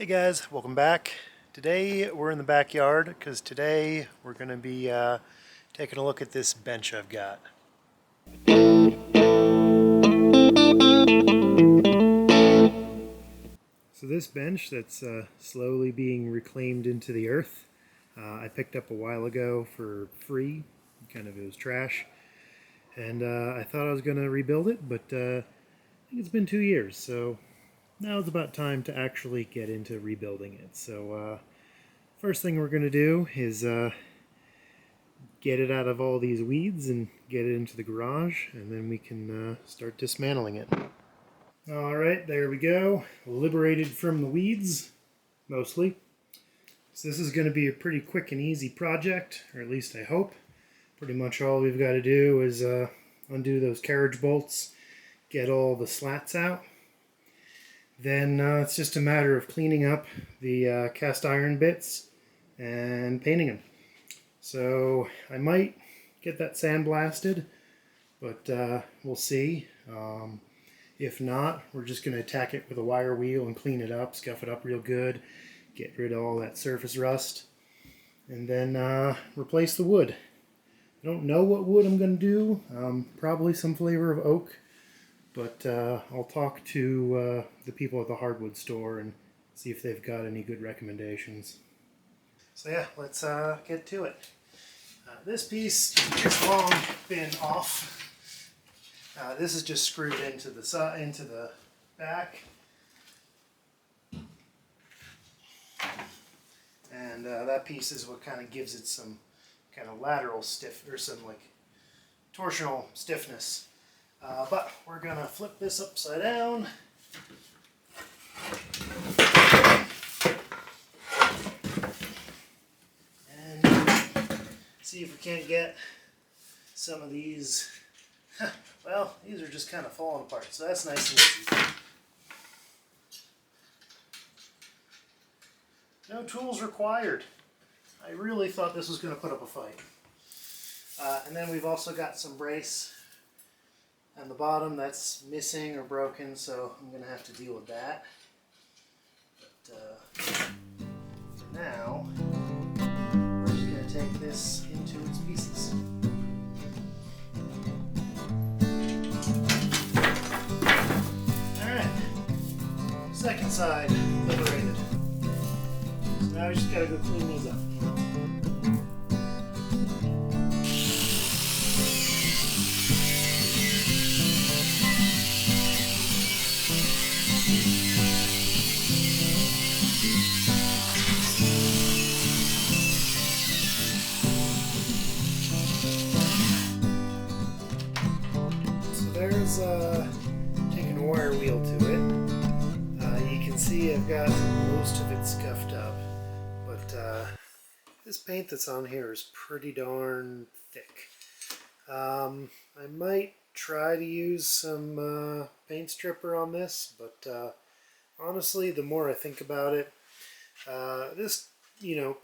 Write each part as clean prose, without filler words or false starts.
Hey guys, welcome back. Today we're in the backyard because today we're going to be taking a look at this bench I've got. So this bench that's slowly being reclaimed into the earth, I picked up a while ago for free. It was trash. And I thought I was going to rebuild it, but I think it's been 2 years, so now it's about time to actually get into rebuilding it. So first thing we're going to do is get it out of all these weeds and get it into the garage, and then we can start dismantling it. Alright, there we go. Liberated from the weeds, mostly. So this is going to be a pretty quick and easy project, or at least I hope. Pretty much all we've got to do is undo those carriage bolts, get all the slats out. Then it's just a matter of cleaning up the cast iron bits and painting them. So I might get that sandblasted, but we'll see. If not, we're just going to attack it with a wire wheel and clean it up, scuff it up real good, get rid of all that surface rust, and then replace the wood. I don't know what wood I'm going to do, probably some flavor of oak, but I'll talk to the people at the hardwood store and see if they've got any good recommendations. So yeah, let's get to it. This piece has long been off. This is just screwed into the back, and that piece is what kind of gives it some kind of lateral stiff, or some like torsional stiffness. But we're gonna flip this upside down. And see if we can't get some of these. Well, these are just kind of falling apart, so that's nice and easy. No tools required. I really thought this was going to put up a fight. And then we've also got some brace on the bottom that's missing or broken, so I'm going to have to deal with that. But for now, we're just going to take this into its pieces. Second side liberated. So now we just gotta go clean these up. So there's taking a wire wheel to it. See, I've got most of it scuffed up, but this paint that's on here is pretty darn thick. I might try to use some paint stripper on this, but honestly, the more I think about it, this,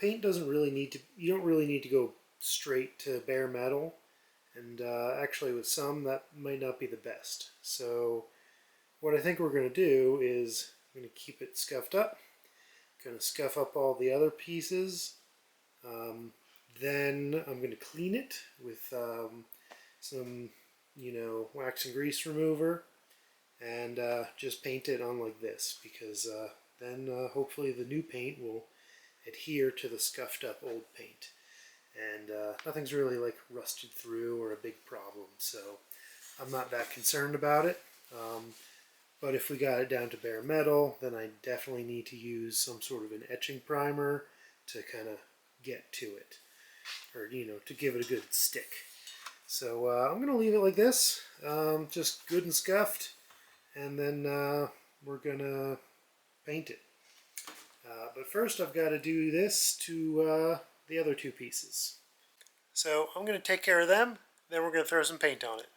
paint doesn't really need to, you don't really need to go straight to bare metal, and actually with some that might not be the best. So what I think we're going to do is I'm going to keep it scuffed up. Going to scuff up all the other pieces. Then I'm going to clean it with some, wax and grease remover, and just paint it on like this, because then hopefully the new paint will adhere to the scuffed up old paint. And nothing's really like rusted through or a big problem, so I'm not that concerned about it. But if we got it down to bare metal, then I definitely need to use some sort of an etching primer to kind of get to it, or to give it a good stick. So I'm going to leave it like this, just good and scuffed, and then we're going to paint it. But first I've got to do this to the other two pieces. So I'm going to take care of them, then we're going to throw some paint on it.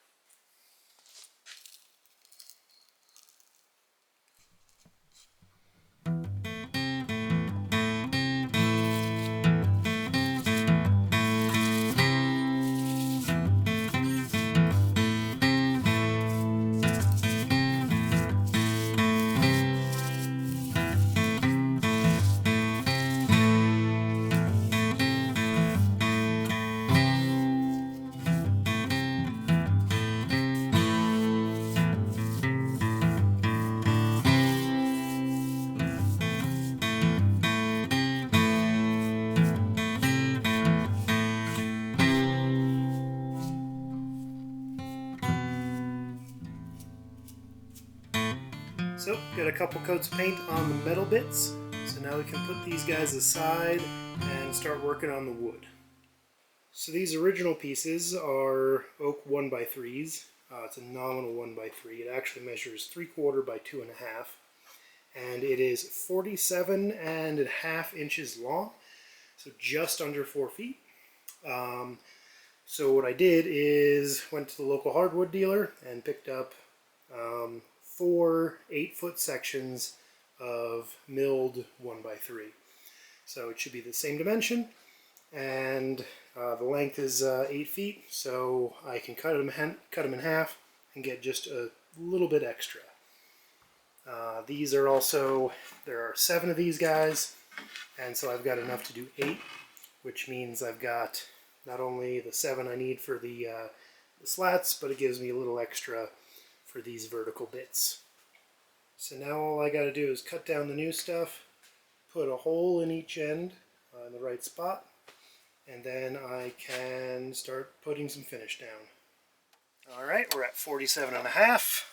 So, got a couple coats of paint on the metal bits, so now we can put these guys aside and start working on the wood. So these original pieces are oak 1x3s. It's a nominal 1x3. It actually measures 3/4 by 2.5, and it is 47.5 inches long, so just under 4 feet. So what I did is went to the local hardwood dealer and picked up 4 8-foot sections of milled 1x3. So it should be the same dimension, and the length is 8 feet, so I can cut them in half and get just a little bit extra. These are also, there are 7 of these guys, and so I've got enough to do 8, which means I've got not only the 7 I need for the slats, but it gives me a little extra for these vertical bits. So now all I got to do is cut down the new stuff, put a hole in each end in the right spot, and then I can start putting some finish down. Alright, we're at 47.5.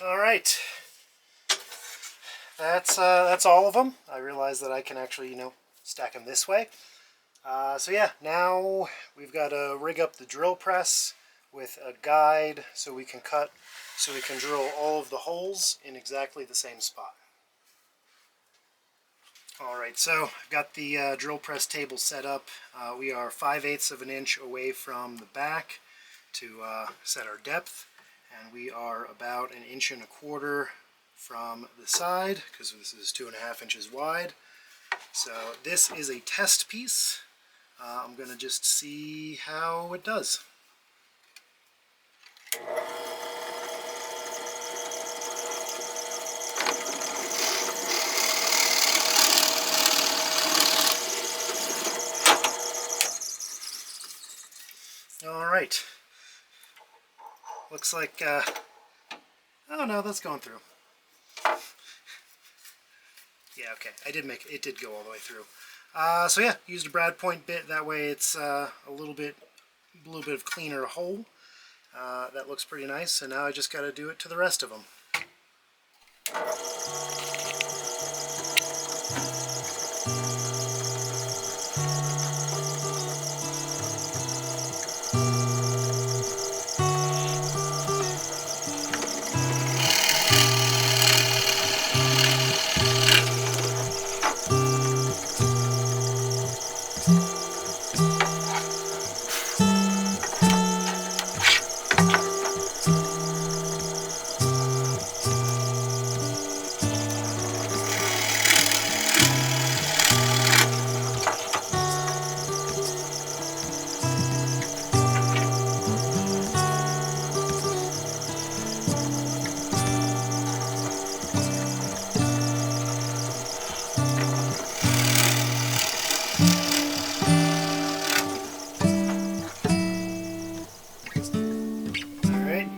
Alright, that's all of them. I realized that I can actually, stack them this way. So yeah, now we've got to rig up the drill press with a guide so we can drill all of the holes in exactly the same spot. Alright, so I've got the drill press table set up. We are 5/8 of an inch away from the back to set our depth, and we are about 1.25 inches from the side, because this is 2.5 inches wide. So this is a test piece. I'm going to just see how it does. Alright. Looks like, oh no, that's going through. Yeah, okay, it did go all the way through. So yeah, used a brad point bit, that way it's a little bit of cleaner hole. That looks pretty nice, so now I just got to do it to the rest of them.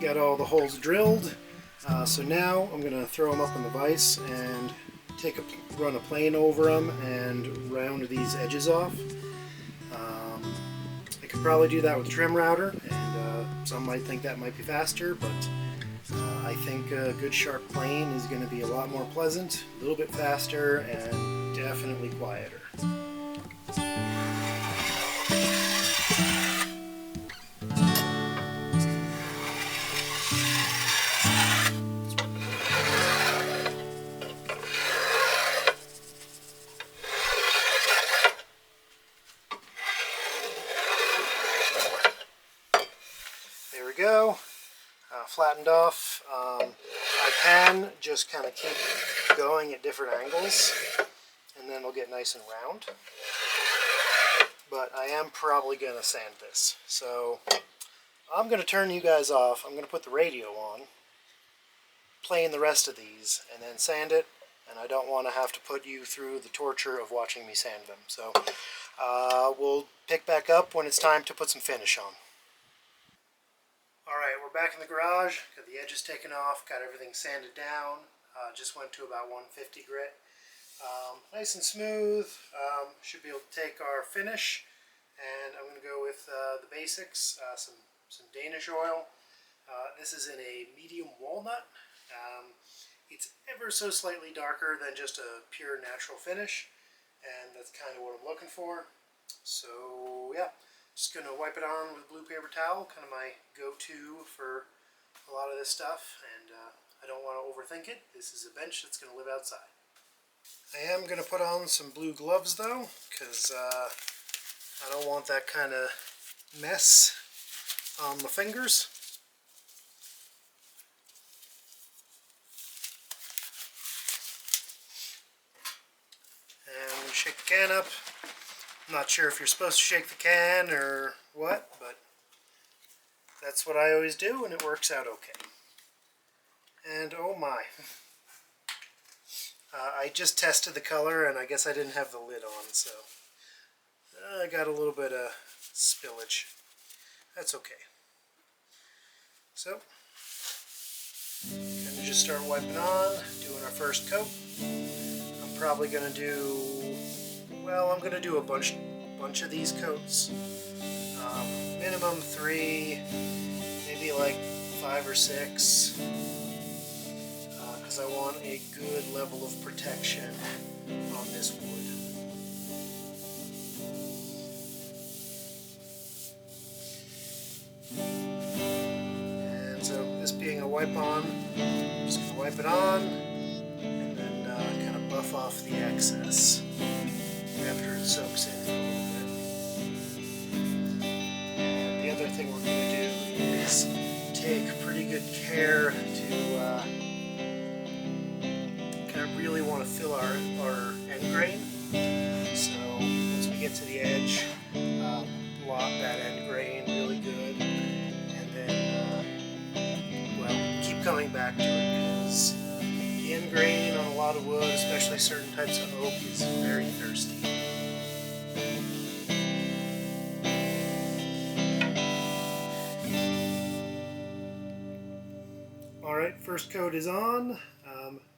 Got all the holes drilled, so now I'm going to throw them up in the vise and run a plane over them and round these edges off. I could probably do that with a trim router, and some might think that might be faster, but I think a good sharp plane is going to be a lot more pleasant, a little bit faster, and definitely quieter. Go, flattened off. I can just kind of keep going at different angles, and then it'll get nice and round. But I am probably going to sand this. So I'm going to turn you guys off. I'm going to put the radio on, play in the rest of these, and then sand it, and I don't want to have to put you through the torture of watching me sand them. So we'll pick back up when it's time to put some finish on. Alright, we're back in the garage, got the edges taken off, got everything sanded down, just went to about 150 grit. Nice and smooth, should be able to take our finish, and I'm going to go with the basics, some Danish oil. This is in a medium walnut. It's ever so slightly darker than just a pure natural finish, and that's kind of what I'm looking for. So yeah, just going to wipe it on with a blue paper towel, kind of my go-to for a lot of this stuff, and I don't want to overthink it. This is a bench that's going to live outside. I am going to put on some blue gloves though, because I don't want that kind of mess on the fingers. And shake the can up. I'm not sure if you're supposed to shake the can or what, but that's what I always do, and it works out okay. And oh my. I just tested the color, and I guess I didn't have the lid on, so I got a little bit of spillage. That's okay. So, gonna just start wiping on, doing our first coat. I'm probably gonna do, well, I'm gonna do a bunch of these coats. Minimum 3, maybe like 5 or 6. Because I want a good level of protection on this wood. And so this being a wipe on, I'm just going to wipe it on and then kind of buff off the excess after it soaks in for a little bit. And the other thing we're going to do is take pretty good care to really want to fill our end grain. So once we get to the edge, blot that end grain really good, and then well, keep coming back to it, because the end grain on a lot of wood, especially certain types of oak, is very thirsty. Alright, first coat is on.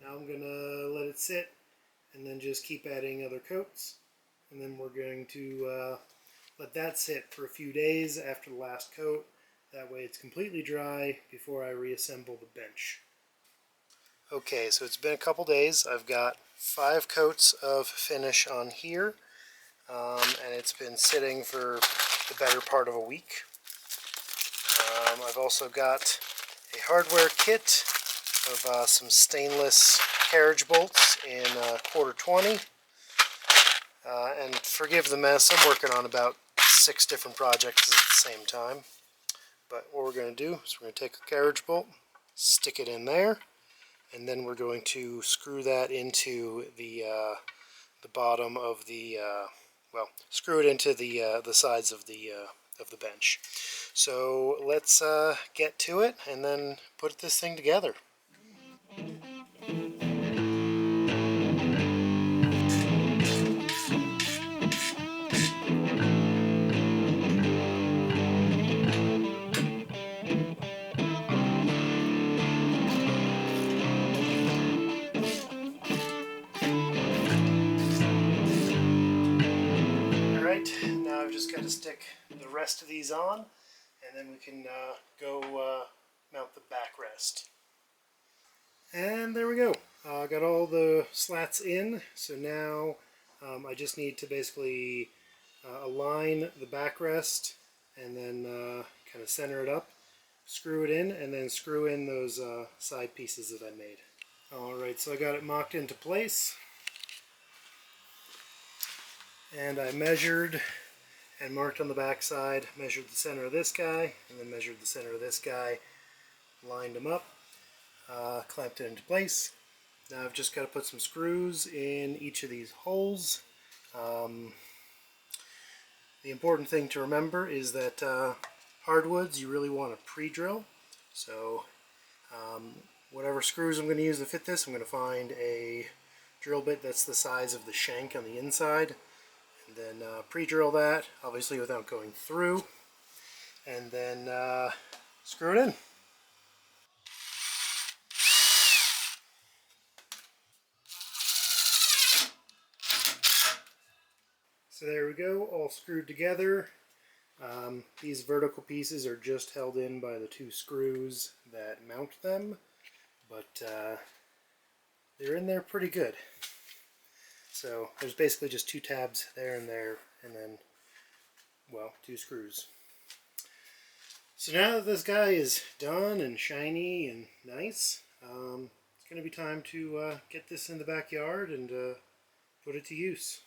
Now I'm going to let it sit and then just keep adding other coats. And then we're going to let that sit for a few days after the last coat. That way it's completely dry before I reassemble the bench. Okay, so it's been a couple days. I've got 5 coats of finish on here. And it's been sitting for the better part of a week. I've also got a hardware kit of some stainless carriage bolts in 1/4 and forgive the mess, I'm working on about 6 different projects at the same time. But what we're going to do is we're going to take a carriage bolt, stick it in there, and then we're going to screw that into the bottom of the well, screw it into the sides of the bench. So let's get to it and then put this thing together. Alright, now I've just got to stick the rest of these on, and then we can go mount the backrest. And there we go. Got all the slats in, so now I just need to basically align the backrest and then kind of center it up, screw it in, and then screw in those side pieces that I made. Alright, so I got it mocked into place, and I measured and marked on the back side, measured the center of this guy, and then measured the center of this guy, lined them up, clamped it into place. Now I've just got to put some screws in each of these holes. The important thing to remember is that hardwoods you really want to pre-drill. So whatever screws I'm going to use to fit this, I'm going to find a drill bit that's the size of the shank on the inside, and then pre-drill that, obviously without going through, and then screw it in. So there we go, all screwed together. These vertical pieces are just held in by the 2 screws that mount them, but they're in there pretty good. So there's basically just 2 tabs there, and then, well, 2 screws. So now that this guy is done and shiny and nice, it's going to be time to get this in the backyard and put it to use.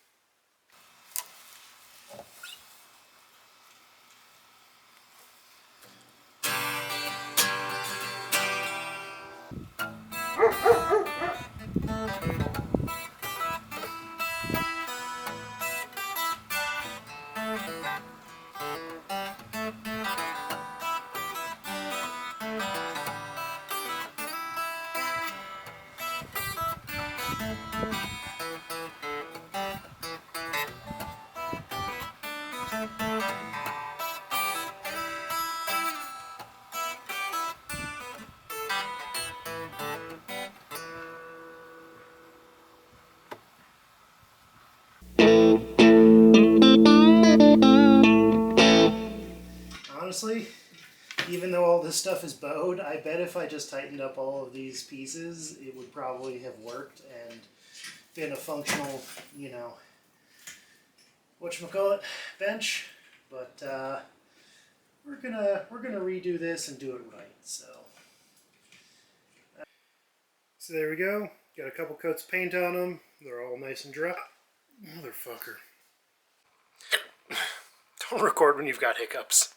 Honestly, even though all this stuff is bowed, I bet if I just tightened up all of these pieces, it would probably have worked and been a functional, you know, whatchamacallit, bench. But we're gonna redo this and do it right. So there we go. Got a couple coats of paint on them. They're all nice and dry. Motherfucker. Don't record when you've got hiccups.